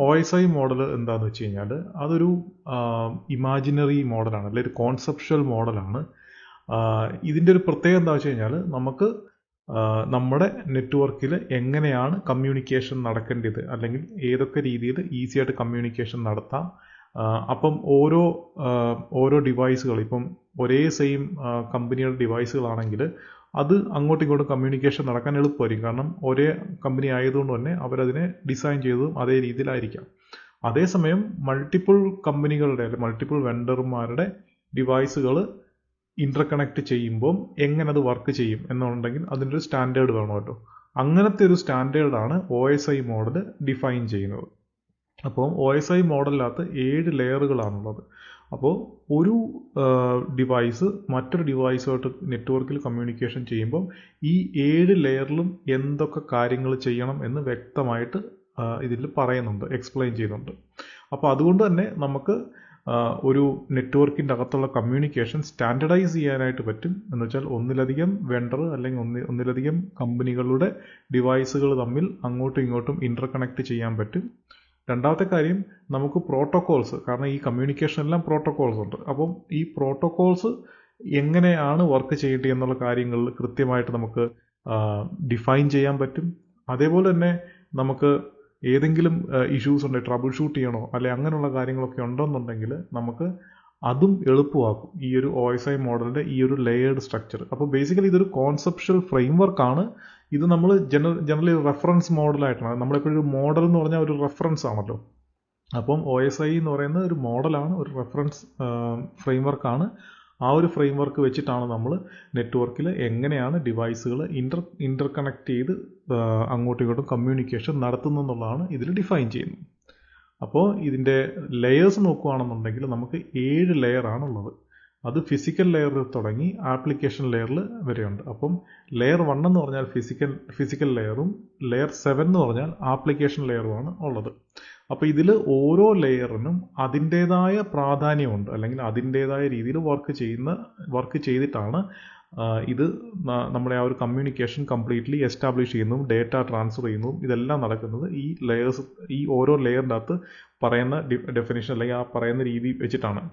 OSI model എന്താണെന്ന് വെച്ച് കഴിഞ്ഞാൽ അതൊരു ഇമാജിനറി മോഡലാണ്, അല്ലെങ്കിൽ ഒരു കോൺസെപ്ച്വൽ മോഡലാണ്. ഇതിൻ്റെ ഒരു പ്രത്യേകത എന്താ വെച്ച് കഴിഞ്ഞാൽ നമുക്ക് നമ്മുടെ നെറ്റ്വർക്കിൽ എങ്ങനെയാണ് കമ്മ്യൂണിക്കേഷൻ നടക്കേണ്ടത്, അല്ലെങ്കിൽ ഏതൊക്കെ രീതിയിൽ ഈസി ആയിട്ട് കമ്മ്യൂണിക്കേഷൻ നടത്താം. അപ്പം ഓരോ ഡിവൈസുകൾ, ഇപ്പം ഒരേ സെയിം കമ്പനിയുടെ ഡിവൈസുകളാണെങ്കിൽ അത് അങ്ങോട്ടും ഇങ്ങോട്ടും കമ്മ്യൂണിക്കേഷൻ നടക്കാൻ എളുപ്പമായിരിക്കും. കാരണം ഒരേ കമ്പനി ആയതുകൊണ്ട് തന്നെ അവരതിനെ ഡിസൈൻ ചെയ്തതും അതേ രീതിയിലായിരിക്കാം. അതേസമയം മൾട്ടിപ്പിൾ കമ്പനികളുടെ അല്ലെങ്കിൽ മൾട്ടിപ്പിൾ വെണ്ടർമാരുടെ ഡിവൈസുകൾ ഇന്റർകണക്ട് ചെയ്യുമ്പോൾ എങ്ങനെ അത് വർക്ക് ചെയ്യും എന്നുണ്ടെങ്കിൽ അതിൻ്റെ ഒരു സ്റ്റാൻഡേർഡ് വേണമല്ലോ. അങ്ങനത്തെ ഒരു സ്റ്റാൻഡേർഡാണ് OSI മോഡൽ ഡിഫൈൻ ചെയ്യുന്നത്. അപ്പോൾ OSI മോഡലിനകത്ത് 7 ലെയറുകളാണുള്ളത്. അപ്പോൾ ഒരു ഡിവൈസ് മറ്റൊരു ഡിവൈസുമായിട്ട് നെറ്റ്വർക്കിൽ കമ്മ്യൂണിക്കേഷൻ ചെയ്യുമ്പോൾ ഈ 7 ലെയറിലും എന്തൊക്കെ കാര്യങ്ങൾ ചെയ്യണം എന്ന് വ്യക്തമായിട്ട് ഇതിൽ പറയുന്നുണ്ട്, എക്സ്പ്ലെയിൻ ചെയ്യുന്നുണ്ട്. അപ്പോൾ അതുകൊണ്ട് തന്നെ നമുക്ക് ഒരു നെറ്റ്വർക്കിൻ്റെ അകത്തുള്ള കമ്മ്യൂണിക്കേഷൻ സ്റ്റാൻഡർഡൈസ് ചെയ്യാനായിട്ട് പറ്റും. എന്ന് വെച്ചാൽ ഒന്നിലധികം വെണ്ടർ അല്ലെങ്കിൽ ഒന്നിലധികം കമ്പനികളുടെ ഡിവൈസുകൾ തമ്മിൽ അങ്ങോട്ടും ഇങ്ങോട്ടും ഇന്റർകണക്ട് ചെയ്യാൻ പറ്റും. രണ്ടാമത്തെ കാര്യം, നമുക്ക് പ്രോട്ടോകോൾസ്, കാരണം ഈ കമ്മ്യൂണിക്കേഷൻ എല്ലാം പ്രോട്ടോകോൾസ് ഉണ്ട്. അപ്പം ഈ പ്രോട്ടോകോൾസ് എങ്ങനെയാണ് വർക്ക് ചെയ്യേണ്ടത് എന്നുള്ള കാര്യങ്ങളിൽ കൃത്യമായിട്ട് നമുക്ക് ഡിഫൈൻ ചെയ്യാൻ പറ്റും. അതേപോലെ തന്നെ നമുക്ക് ഏതെങ്കിലും ഇഷ്യൂസ് ഉണ്ടെങ്കിൽ ട്രബിൾ ഷൂട്ട് ചെയ്യണോ അല്ലെ അങ്ങനെയുള്ള കാര്യങ്ങളൊക്കെ ഉണ്ടെന്നുണ്ടെങ്കിൽ നമുക്ക് അതും എളുപ്പമാക്കും ഈ ഒരു OSI മോഡലിൻ്റെ ഈ ഒരു ലെയേർഡ് സ്ട്രക്ചർ. അപ്പോൾ ബേസിക്കലി ഇതൊരു കോൺസെപ്ച്വൽ ഫ്രെയിംവർക്കാണ്. ഇത് നമ്മൾ ജനറലി റെഫറൻസ് മോഡലായിട്ടാണ്. നമ്മളെപ്പോഴും ഒരു മോഡൽ എന്ന് പറഞ്ഞാൽ ഒരു റെഫറൻസ് ആണല്ലോ. അപ്പം OSI എന്ന് പറയുന്നത് ഒരു മോഡലാണ്, ഒരു റെഫറൻസ് ഫ്രെയിംവർക്കാണ്. ആ ഒരു ഫ്രെയിംവർക്ക് വെച്ചിട്ടാണ് നമ്മൾ നെറ്റ്വർക്കിൽ എങ്ങനെയാണ് ഡിവൈസുകൾ ഇന്റർകണക്ട് ചെയ്ത് അങ്ങോട്ടും ഇങ്ങോട്ടും കമ്മ്യൂണിക്കേഷൻ നടത്തുന്നതെന്നുള്ളതാണ് ഇതിൽ ഡിഫൈൻ ചെയ്യുന്നത്. അപ്പോൾ ഇതിൻ്റെ ലെയേഴ്സ് നോക്കുകയാണെന്നുണ്ടെങ്കിൽ നമുക്ക് 7 ലെയറാണുള്ളത്. അത് ഫിസിക്കൽ ലെയറിൽ തുടങ്ങി ആപ്ലിക്കേഷൻ ലെയറിൽ വരെയുണ്ട്. അപ്പം ലെയർ 1 എന്ന് പറഞ്ഞാൽ ഫിസിക്കൽ ലെയറും ലെയർ 7 എന്ന് പറഞ്ഞാൽ ആപ്ലിക്കേഷൻ ലെയറുമാണ് ഉള്ളത്. അപ്പോൾ ഇതിൽ ഓരോ ലെയറിനും അതിൻ്റേതായ പ്രാധാന്യമുണ്ട്, അല്ലെങ്കിൽ അതിൻ്റേതായ രീതിയിൽ വർക്ക് ചെയ്തിട്ടാണ് ഇത് നമ്മുടെ ആ ഒരു കമ്മ്യൂണിക്കേഷൻ കംപ്ലീറ്റ്ലി എസ്റ്റാബ്ലിഷ് ചെയ്യുന്നതും ഡേറ്റ ട്രാൻസ്ഫർ ചെയ്യുന്നതും ഇതെല്ലാം നടക്കുന്നത് ഈ ഓരോ ലെയറിൻ്റെ അകത്ത് പറയുന്ന ഡെഫിനിഷൻ അല്ലെങ്കിൽ ആ പറയുന്ന രീതി വെച്ചിട്ടാണ്.